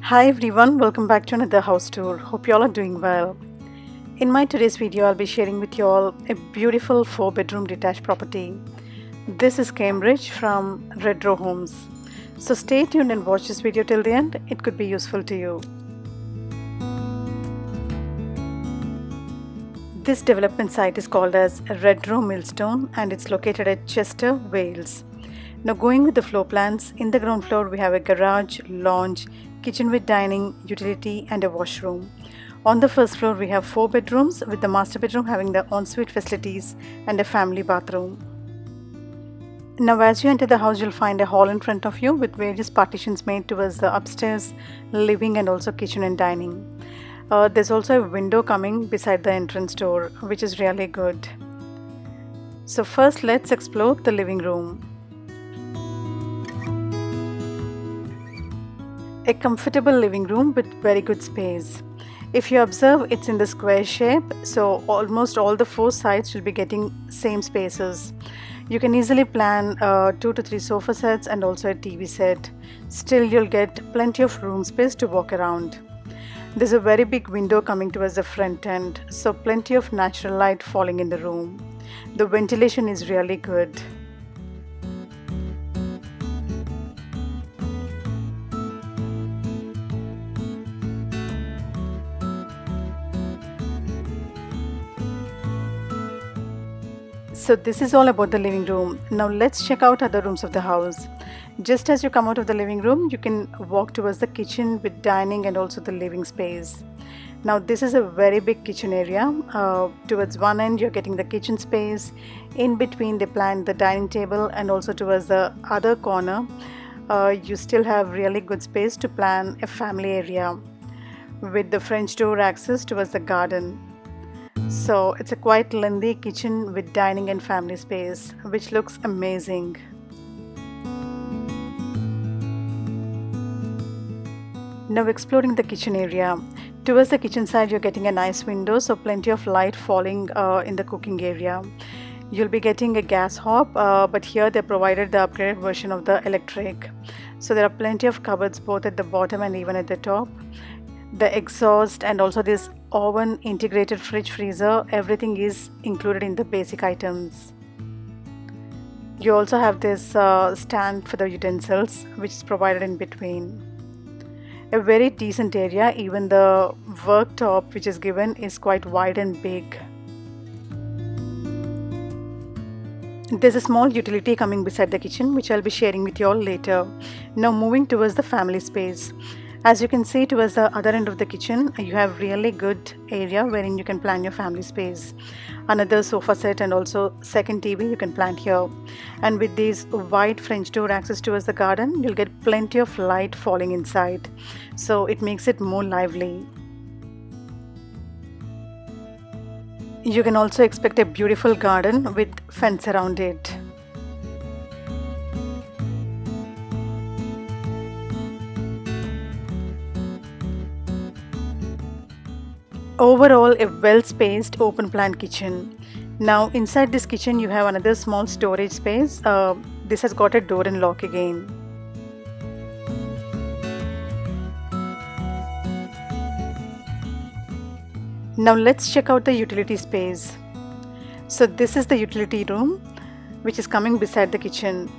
Hi everyone, welcome back to another house tour. Hope you all are doing well. In my today's video, I'll be sharing with you all a beautiful 4-bedroom detached property. This is Cambridge from Redrow Homes. So stay tuned and watch this video till the end. It could be useful to you. This development site is called as Redrow Millstone and it's located at Chester, Wales. Now going with the floor plans, in the ground floor we have a garage, lounge, kitchen with dining, utility and a washroom. On the first floor we have 4 bedrooms with the master bedroom having the ensuite facilities and a family bathroom. Now as you enter the house you'll find a hall in front of you with various partitions made towards the upstairs, living and also kitchen and dining. There's also a window coming beside the entrance door which is really good. So first let's explore the living room. A comfortable living room with very good space. If you observe, it's in the square shape, so almost all the 4 sides will be getting same spaces. You can easily plan 2 to 3 sofa sets and also a TV set. Still you'll get plenty of room space to walk around. There's a very big window coming towards the front end, so plenty of natural light falling in the room. The ventilation is really good. So this is all about the living room. Now let's check out other rooms of the house. Just as you come out of the living room, you can walk towards the kitchen with dining and also the living space. Now this is a very big kitchen area. Towards one end you're getting the kitchen space. In between they planned the dining table, and also towards the other corner you still have really good space to plan a family area with the French door access towards the garden. So it's a quite lengthy kitchen with dining and family space, which looks amazing. Now exploring the kitchen area. Towards the kitchen side you're getting a nice window, so plenty of light falling in the cooking area. You'll be getting a gas hob, but here they provided the upgraded version of the electric. So there are plenty of cupboards both at the bottom and even at the top. The exhaust and also this oven, integrated fridge, freezer, everything is included in the basic items. You also have this stand for the utensils which is provided in between. A very decent area. Even the worktop which is given is quite wide and big. There's a small utility coming beside the kitchen which I'll be sharing with you all later. Now moving towards the family space. As you can see, towards the other end of the kitchen you have really good area wherein you can plan your family space. Another sofa set and also second TV you can plan here. And with these wide French door access towards the garden, you'll get plenty of light falling inside, so it makes it more lively. You can also expect a beautiful garden with fence around it. Overall, a well-spaced open plan kitchen. Now inside this kitchen you have another small storage space. This has got a door and lock again. Now let's check out the utility space. So this is the utility room which is coming beside the kitchen.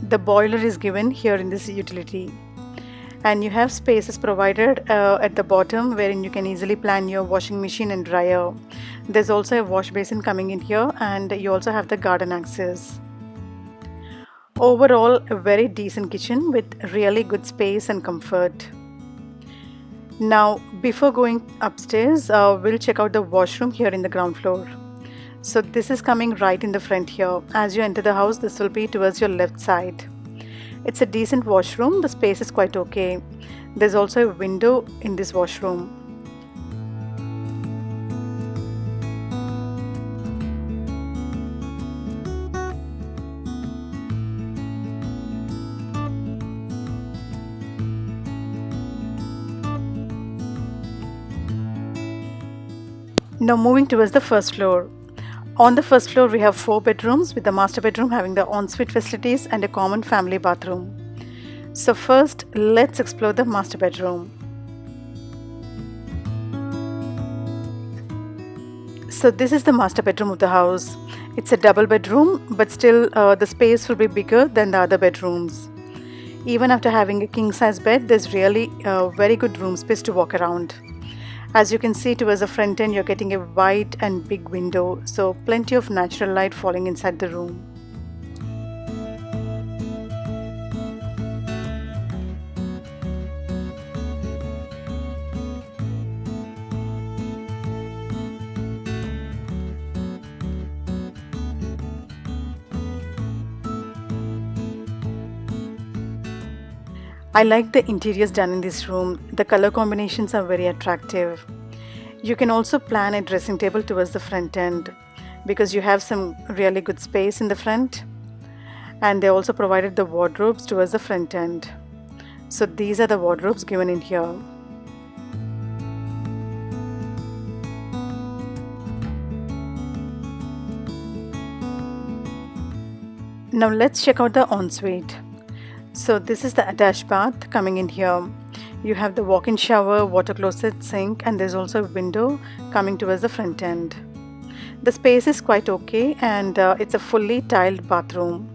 The boiler is given here in this utility. And you have spaces provided at the bottom wherein you can easily plan your washing machine and dryer. There's also a wash basin coming in here, and you also have the garden access. Overall, a very decent kitchen with really good space and comfort. Now before going upstairs, we'll check out the washroom here in the ground floor. So this is coming right in the front here. As you enter the house, this will be towards your left side. It's a decent washroom. The space is quite okay. There's also a window in this washroom. Now moving towards the first floor. On the first floor we have 4 bedrooms with the master bedroom having the ensuite facilities and a common family bathroom. So first let's explore the master bedroom. So this is the master bedroom of the house. It's a double bedroom, but still the space will be bigger than the other bedrooms. Even after having a king size bed, there's really very good room space to walk around. As you can see towards the front end, you're getting a wide and big window, so plenty of natural light falling inside the room. I like the interiors done in this room. The color combinations are very attractive. You can also plan a dressing table towards the front end because you have some really good space in the front, and they also provided the wardrobes towards the front end. So these are the wardrobes given in here. Now let's check out the ensuite. So this is the attached bath coming in here. You have the walk-in shower, water closet, sink, and there's also a window coming towards the front end. The space is quite okay, and it's a fully tiled bathroom.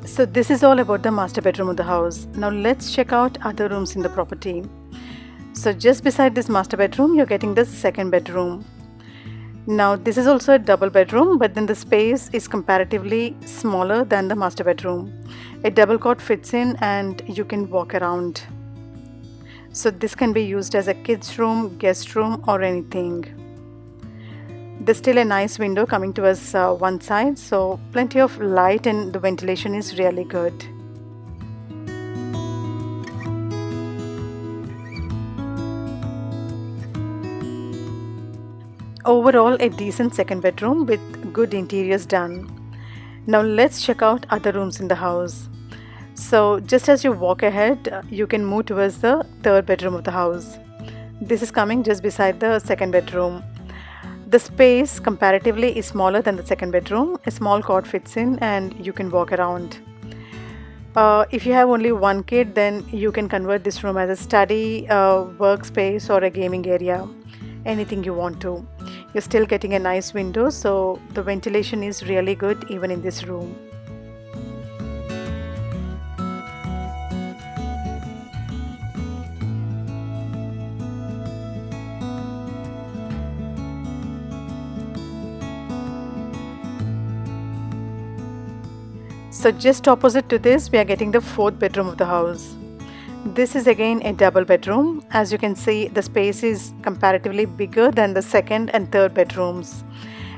So this is all about the master bedroom of the house. Now let's check out other rooms in the property. So just beside this master bedroom, you're getting the second bedroom. Now this is also a double bedroom, but then the space is comparatively smaller than the master bedroom. A double cot fits in and you can walk around. So this can be used as a kids room, guest room, or anything. There's still a nice window coming to us one side, so plenty of light and the ventilation is really good. Overall, a decent second bedroom with good interiors done. Now let's check out other rooms in the house. So just as you walk ahead, you can move towards the third bedroom of the house. This is coming just beside the second bedroom. The space comparatively is smaller than the second bedroom. A small cot fits in and you can walk around. If you have only one kid, then you can convert this room as a study, workspace, or a gaming area. Anything you want to. You're still getting a nice window, so the ventilation is really good even in this room. So just opposite to this, we are getting the fourth bedroom of the house. This is again a double bedroom. As you can see, the space is comparatively bigger than the second and third bedrooms.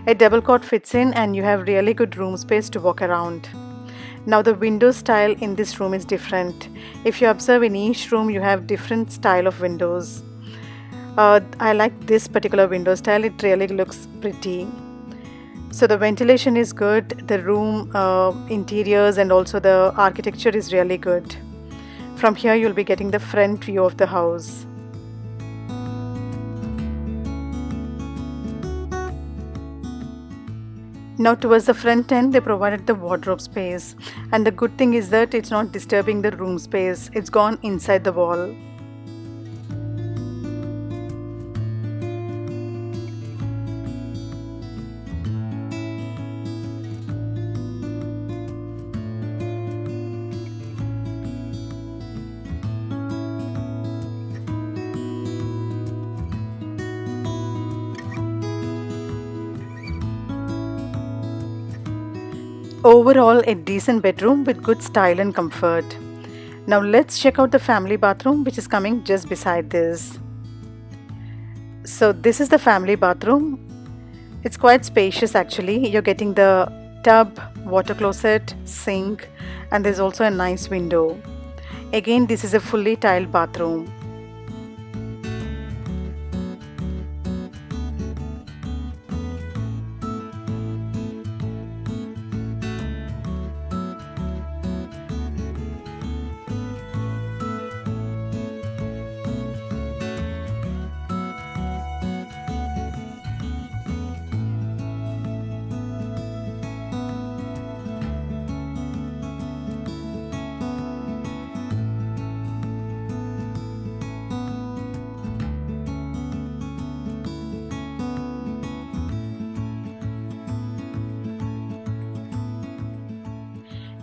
A double cot fits in and you have really good room space to walk around. Now the window style in this room is different. If you observe in each room, you have different style of windows. I like this particular window style. It really looks pretty. So the ventilation is good, the room interiors and also the architecture is really good. From here you'll be getting the front view of the house. Now towards the front end, they provided the wardrobe space, and the good thing is that it's not disturbing the room space, it's gone inside the wall. Overall, a decent bedroom with good style and comfort. Now let's check out the family bathroom, which is coming just beside this. So this is the family bathroom. It's quite spacious actually. You're getting the tub, water closet, sink, and there's also a nice window. Again, this is a fully tiled bathroom.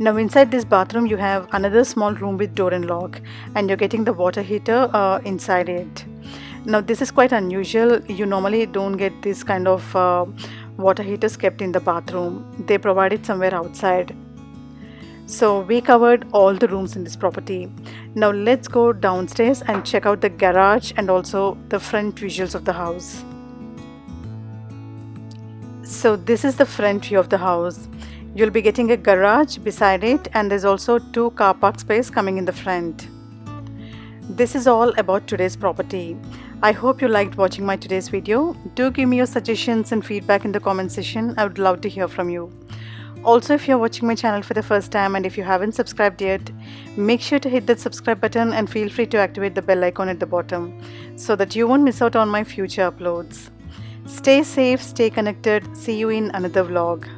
Now inside this bathroom you have another small room with door and lock, and you're getting the water heater inside it. Now this is quite unusual. You normally don't get this kind of water heaters kept in the bathroom. They provide it somewhere outside. So we covered all the rooms in this property. Now let's go downstairs and check out the garage and also the front visuals of the house. So this is the front view of the house. You'll be getting a garage beside it, and there's also 2 car park space coming in the front. This is all about today's property. I hope you liked watching my today's video. Do give me your suggestions and feedback in the comment section. I would love to hear from you. Also, if you're watching my channel for the first time and if you haven't subscribed yet, make sure to hit that subscribe button and feel free to activate the bell icon at the bottom so that you won't miss out on my future uploads. Stay safe, stay connected. See you in another vlog.